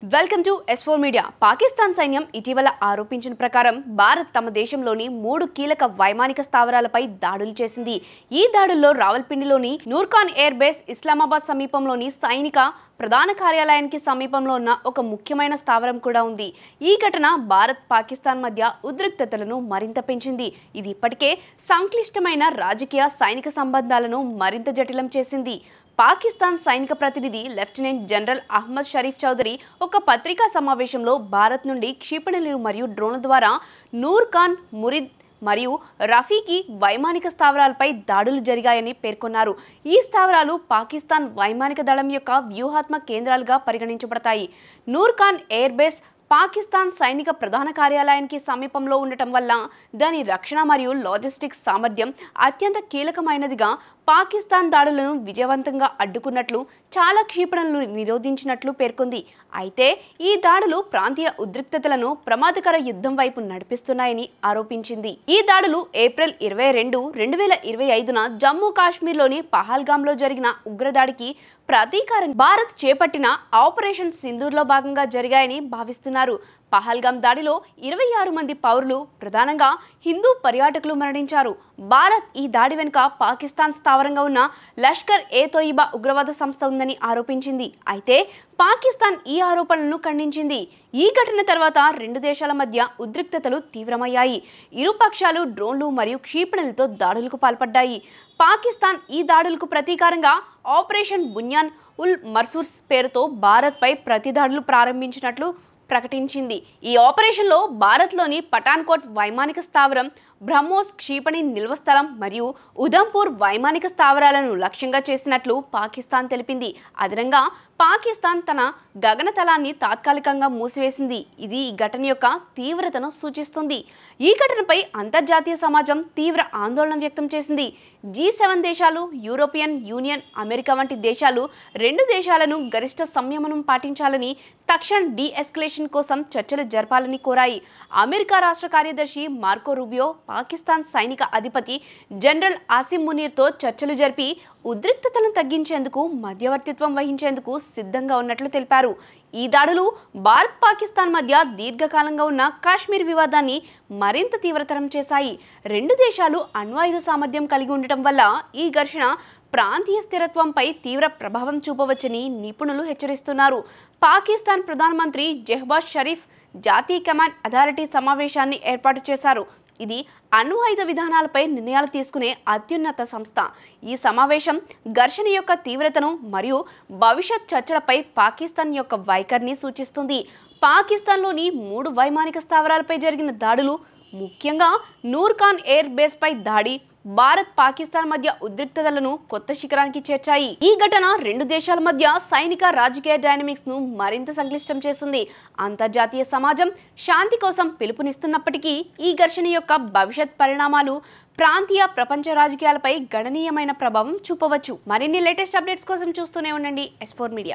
Welcome to S4 media. Pakistan సైన్యం ఇటీవల ఆరోపించిన ప్రకారం భారత్ తమ దేశంలోని 3 కీలక వైమానిక స్థావరాలపై దాడులు చేసింది. ఈ దాడుల్లో రావల్పిండిలోని నూర్ఖాన్ ఎయిర్ బేస్, ఇస్లామాబాద్ సమీపంలోని సైనిక ప్రధాన కార్యాలయానికి సమీపంలో ఉన్న ఒక ముఖ్యమైన స్థావరం కూడా ఉంది. ఈ ఘటన భారత్ పాకిస్తాన్ మధ్య ఉద్రిక్తతలను మరింత పెంచింది. ఇది ఇప్పటికే సంక్లిష్టమైన రాజకీయ సైనిక సంబంధాలను మరింత జటిలం చేసింది. పాకిస్తాన్ సైనిక ప్రతినిధి లెఫ్టినెంట్ జనరల్ అహ్మద్ షరీఫ్ చౌదరి ఒక పత్రికా సమావేశంలో భారత్ నుండి క్షిపణులు మరియు డ్రోన్ల ద్వారా నూర్ఖాన్, మురిద్ మరియు రఫీకి వైమానిక స్థావరాలపై దాడులు జరిగాయని పేర్కొన్నారు. ఈ స్థావరాలు పాకిస్తాన్ వైమానిక దళం యొక్క వ్యూహాత్మక కేంద్రాలుగా పరిగణించబడతాయి. నూర్ఖాన్ ఎయిర్ బేస్ పాకిస్తాన్ సైనిక ప్రధాన కార్యాలయానికి సమీపంలో ఉండటం వల్ల దాని రక్షణ మరియు లాజిస్టిక్స్ సామర్థ్యం అత్యంత కీలకమైనదిగా, పాకిస్తాన్ దాడులను విజయవంతంగా అడ్డుకున్నట్లు, చాలా క్షిపణులను నిరోధించినట్లు పేర్కొంది. అయితే ఈ దాడులు ప్రాంతీయ ఉద్రిక్తతలను ప్రమాదకర యుద్ధం వైపు నడిపిస్తున్నాయని ఆరోపించింది. ఈ దాడులు ఏప్రిల్ 22, 2025న జమ్మూ కాశ్మీర్లోని పహల్గామ్లో జరిగిన ఉగ్రదాడికి ప్రతీకారం భారత్ చేపట్టిన ఆపరేషన్ సింధూర్లో భాగంగా జరిగాయని భావిస్తున్నారు. పహల్గామ్ దాడిలో 26 మంది పౌరులు, ప్రధానంగా హిందూ పర్యాటకులు మరణించారు. భారత్ ఈ దాడి వెనుక పాకిస్తాన్ స్థావరంగా ఉన్న లష్కర్ ఏ తోయిబా ఉగ్రవాద సంస్థ ఉందని ఆరోపించింది. అయితే పాకిస్తాన్ ఈ ఆరోపణలను ఖండించింది. ఈ ఘటన తర్వాత రెండు దేశాల మధ్య ఉద్రిక్తతలు తీవ్రమయ్యాయి. ఇరు పక్షాలు డ్రోన్లు మరియు క్షిపణులతో దాడులకు పాల్పడ్డాయి. పాకిస్తాన్ ఈ దాడులకు ప్రతీకారంగా ఆపరేషన్ బున్యాన్ ఉల్ మర్సూర్స్ పేరుతో భారత్పై ప్రతిదాడులు ప్రారంభించినట్లు ప్రకటించింది. ఈ ఆపరేషన్లో భారత్లోని పఠాన్కోట్ వైమానిక స్థావరం, బ్రహ్మోస్ క్షిపణి నిల్వ స్థలం మరియు ఉధంపూర్ వైమానిక స్థావరాలను లక్ష్యంగా చేసినట్లు పాకిస్తాన్ తెలిపింది. అదనంగా పాకిస్తాన్ తన గగనతలాన్ని తాత్కాలికంగా మూసివేసింది. ఇది ఈ ఘటన యొక్క తీవ్రతను సూచిస్తుంది. ఈ ఘటనపై అంతర్జాతీయ సమాజం తీవ్ర ఆందోళన వ్యక్తం చేసింది. G7 దేశాలు, యూరోపియన్ యూనియన్, అమెరికా వంటి దేశాలు రెండు దేశాలను గరిష్ట సంయమనం పాటించాలని, తక్షణ డీఎస్కలేషన్ కోసం చర్చలు జరపాలని కోరాయి. అమెరికా రాష్ట్ర కార్యదర్శి మార్కో రూబియో పాకిస్తాన్ సైనిక అధిపతి జనరల్ ఆసిమ్ మునీర్తో చర్చలు జరిపి ఉద్రిక్తతలను తగ్గించేందుకు మధ్యవర్తిత్వం వహించేందుకు సిద్ధంగా ఉన్నట్లు తెలిపారు. ఈ దాడులు భారత్ పాకిస్తాన్ మధ్య దీర్ఘకాలంగా ఉన్న కాశ్మీర్ వివాదాన్ని మరింత తీవ్రతరం చేశాయి. రెండు దేశాలు అణ్వాయుధ సామర్థ్యం కలిగి ఉండటం వల్ల ఈ ఘర్షణ ప్రాంతీయ స్థిరత్వంపై తీవ్ర ప్రభావం చూపవచ్చని నిపుణులు హెచ్చరిస్తున్నారు. పాకిస్తాన్ ప్రధానమంత్రి షెహబాజ్ షరీఫ్ జాతీయ కమాండ్ అథారిటీ సమావేశాన్ని ఏర్పాటు చేశారు. ఇది అణ్వాయుధ విధానాలపై నిర్ణయాలు తీసుకునే అత్యున్నత సంస్థ. ఈ సమావేశం ఘర్షణ యొక్క తీవ్రతను మరియు భవిష్యత్ చర్చలపై పాకిస్తాన్ యొక్క వైఖరిని సూచిస్తుంది. పాకిస్తాన్లోని 3 వైమానిక స్థావరాలపై జరిగిన దాడులు, ముఖ్యంగా నూర్ఖాన్ ఎయిర్ బేస్ పై దాడి, భారత్ పాకిస్తాన్ మధ్య ఉద్రిక్తతలను కొత్త శిఖరానికి చేర్చాయి. ఈ ఘటన రెండు దేశాల మధ్య సైనిక రాజకీయ డైనమిక్స్ ను మరింత సంక్లిష్టం చేస్తుంది. అంతర్జాతీయ సమాజం శాంతి కోసం పిలుపునిస్తున్నప్పటికీ ఈ ఘర్షణ యొక్క భవిష్యత్ పరిణామాలు ప్రాంతీయ, ప్రపంచ రాజకీయాలపై గణనీయమైన ప్రభావం చూపవచ్చు. మరిన్ని లేటెస్ట్ అప్డేట్స్ కోసం చూస్తూనే ఉండండి S4 మీడియా.